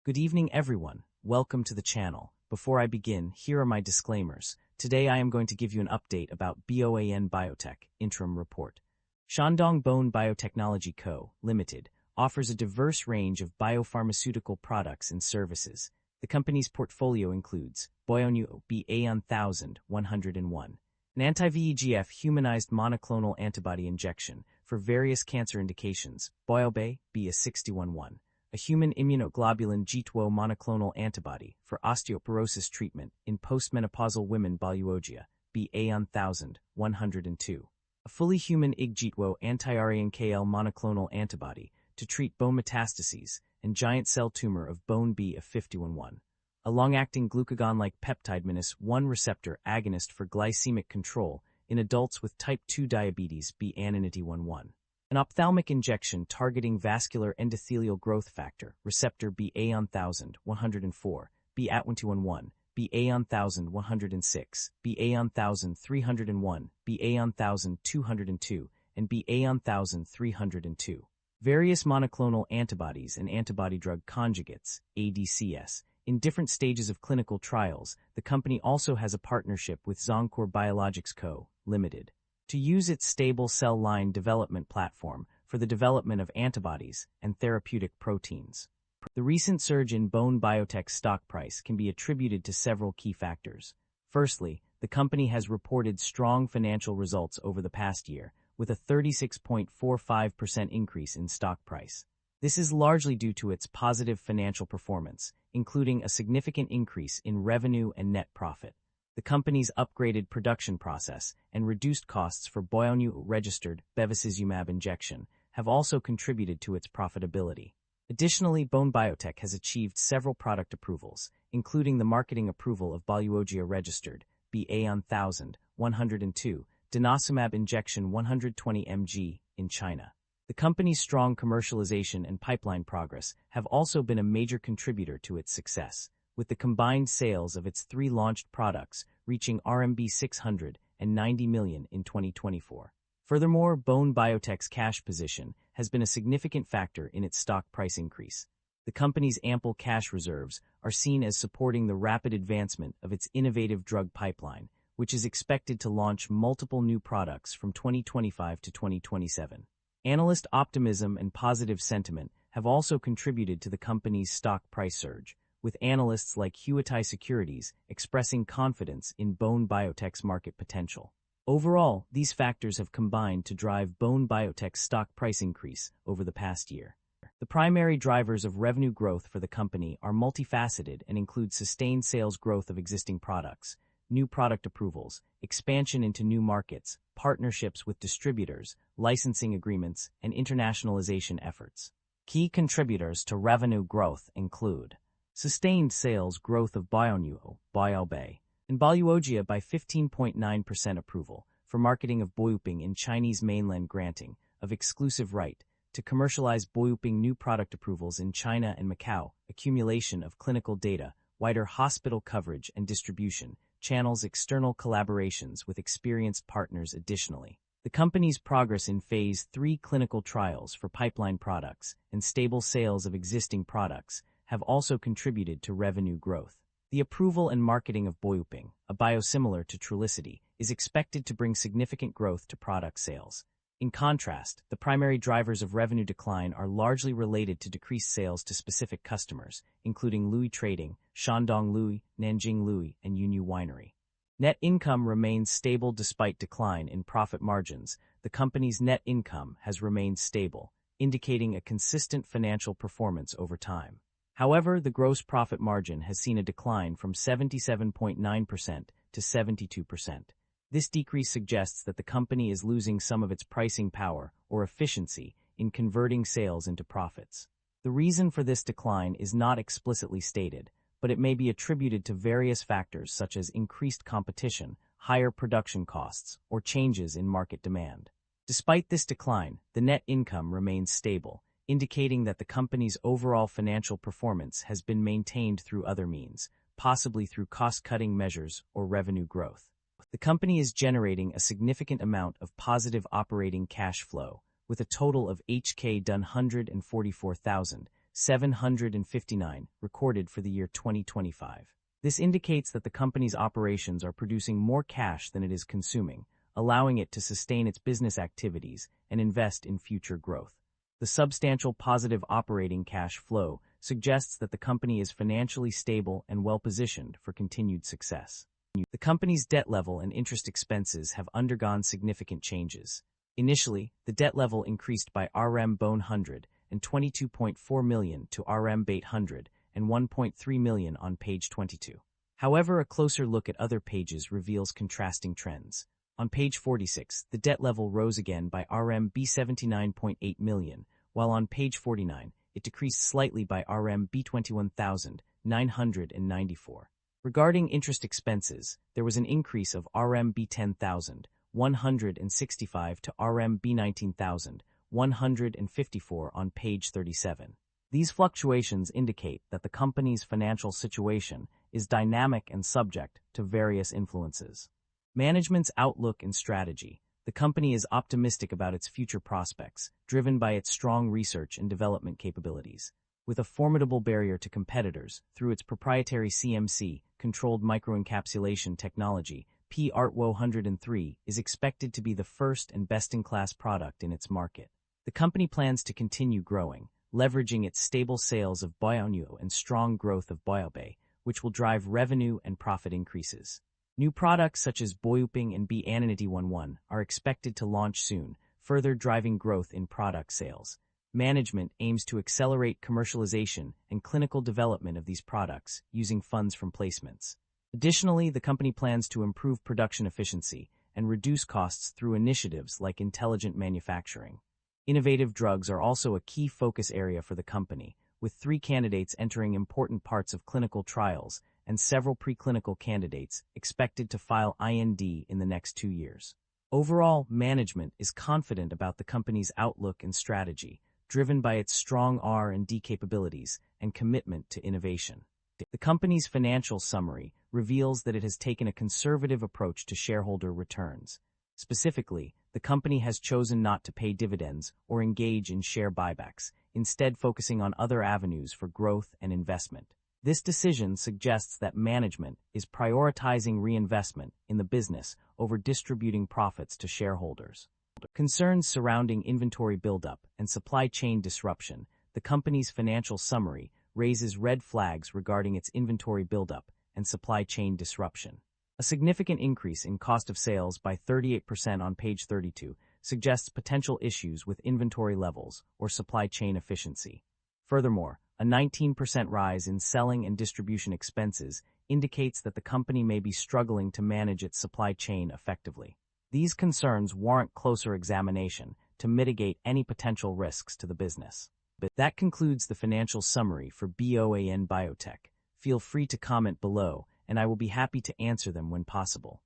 Good evening, everyone. Welcome to the channel. Before I begin, here are my disclaimers. Today I am going to give you an update about BOAN Biotech interim report. Shandong BOAN Biotechnology Co., Limited, offers a diverse range of biopharmaceutical products and services. The company's portfolio includes BOAN BA1101, an anti-VEGF humanized monoclonal antibody injection for various cancer indications, BOAN BA6111, a human immunoglobulin G2O monoclonal antibody for osteoporosis treatment in postmenopausal women, BOAN BA1102, a fully human Ig-G2O anti-RANKL monoclonal antibody to treat bone metastases and giant cell tumor of BOAN BA5111, a long-acting glucagon-like peptide-1 receptor agonist for glycemic control in adults with type 2 diabetes, BAN11, an ophthalmic injection targeting vascular endothelial growth factor receptor BA1104, BA1211, BA1106, BA1301, BA1202, and BA1302. Various monoclonal antibodies and antibody-drug conjugates, ADCS, in different stages of clinical trials. The company also has a partnership with Zoncor Biologics Co., Limited, to use its stable cell line development platform for the development of antibodies and therapeutic proteins. The recent surge in BOAN Biotech's stock price can be attributed to several key factors. Firstly, the company has reported strong financial results over the past year, with a 36.45% increase in stock price. This is largely due to its positive financial performance, including a significant increase in revenue and net profit. The company's upgraded production process and reduced costs for BOAN-registered bevacizumab injection have also contributed to its profitability. Additionally, BOAN Biotech has achieved several product approvals, including the marketing approval of BOAN-registered BA1102 denosumab injection 120 mg in China. The company's strong commercialization and pipeline progress have also been a major contributor to its success, with the combined sales of its 3 launched products reaching RMB 690 million in 2024. Furthermore, BOAN Biotech's cash position has been a significant factor in its stock price increase. The company's ample cash reserves are seen as supporting the rapid advancement of its innovative drug pipeline, which is expected to launch multiple new products from 2025 to 2027. Analyst optimism and positive sentiment have also contributed to the company's stock price surge, with analysts like Huatai Securities expressing confidence in BOAN Biotech's market potential. Overall, these factors have combined to drive BOAN Biotech's stock price increase over the past year. The primary drivers of revenue growth for the company are multifaceted and include sustained sales growth of existing products, new product approvals, expansion into new markets, partnerships with distributors, licensing agreements, and internationalization efforts. Key contributors to revenue growth include sustained sales growth of BOAN and BOAN by 15.9% approval for marketing of BOAN in Chinese mainland, granting of exclusive right to commercialize BOAN new product approvals in China and Macau, accumulation of clinical data, wider hospital coverage and distribution channels, external collaborations with experienced partners. Additionally, the company's progress in Phase 3 clinical trials for pipeline products and stable sales of existing products have also contributed to revenue growth. The approval and marketing of BOAN, a biosimilar to Trulicity, is expected to bring significant growth to product sales. In contrast, the primary drivers of revenue decline are largely related to decreased sales to specific customers, including Louis Trading, Shandong Louis, Nanjing Louis, and Yunyu Winery. Net income remains stable despite decline in profit margins. The company's net income has remained stable, indicating a consistent financial performance over time. However, the gross profit margin has seen a decline from 77.9% to 72%. This decrease suggests that the company is losing some of its pricing power or efficiency in converting sales into profits. The reason for this decline is not explicitly stated, but it may be attributed to various factors such as increased competition, higher production costs, or changes in market demand. Despite this decline, the net income remains stable, indicating that the company's overall financial performance has been maintained through other means, possibly through cost-cutting measures or revenue growth. The company is generating a significant amount of positive operating cash flow, with a total of HK 144,000 $759, recorded for the year 2025. This indicates that the company's operations are producing more cash than it is consuming, allowing it to sustain its business activities and invest in future growth. The substantial positive operating cash flow suggests that the company is financially stable and well-positioned for continued success. The company's debt level and interest expenses have undergone significant changes. Initially, the debt level increased by BOAN 100 and 22.4 million to BOAN 800 and 1.3 million on page 22. However, a closer look at other pages reveals contrasting trends. On page 46, the debt level rose again by BOAN 79.8 million, while on page 49, it decreased slightly by BOAN 21,994. Regarding interest expenses, there was an increase of BOAN 10,165 to BOAN 19,154 on page 37. These fluctuations indicate that the company's financial situation is dynamic and subject to various influences. Management's outlook and strategy. The company is optimistic about its future prospects, driven by its strong research and development capabilities. With a formidable barrier to competitors through its proprietary CMC, controlled microencapsulation technology, P-ART-103 is expected to be the first and best-in-class product in its market. The company plans to continue growing, leveraging its stable sales of BOAN and strong growth of BOAN, which will drive revenue and profit increases. New products such as BOAN and BOAN are expected to launch soon, further driving growth in product sales. Management aims to accelerate commercialization and clinical development of these products using funds from placements. Additionally, the company plans to improve production efficiency and reduce costs through initiatives like intelligent manufacturing. Innovative drugs are also a key focus area for the company, with 3 candidates entering important parts of clinical trials and several preclinical candidates expected to file IND in the next 2 years. Overall, management is confident about the company's outlook and strategy, driven by its strong R&D capabilities and commitment to innovation. The company's financial summary reveals that it has taken a conservative approach to shareholder returns. Specifically, the company has chosen not to pay dividends or engage in share buybacks, instead focusing on other avenues for growth and investment. This decision suggests that management is prioritizing reinvestment in the business over distributing profits to shareholders. Concerns surrounding inventory buildup and supply chain disruption. The company's financial summary raises red flags regarding its inventory buildup and supply chain disruption. A significant increase in cost of sales by 38% on page 32 suggests potential issues with inventory levels or supply chain efficiency. Furthermore, a 19% rise in selling and distribution expenses indicates that the company may be struggling to manage its supply chain effectively. These concerns warrant closer examination to mitigate any potential risks to the business. But that concludes the financial summary for BOAN Biotech. Feel free to comment below, and I will be happy to answer them when possible.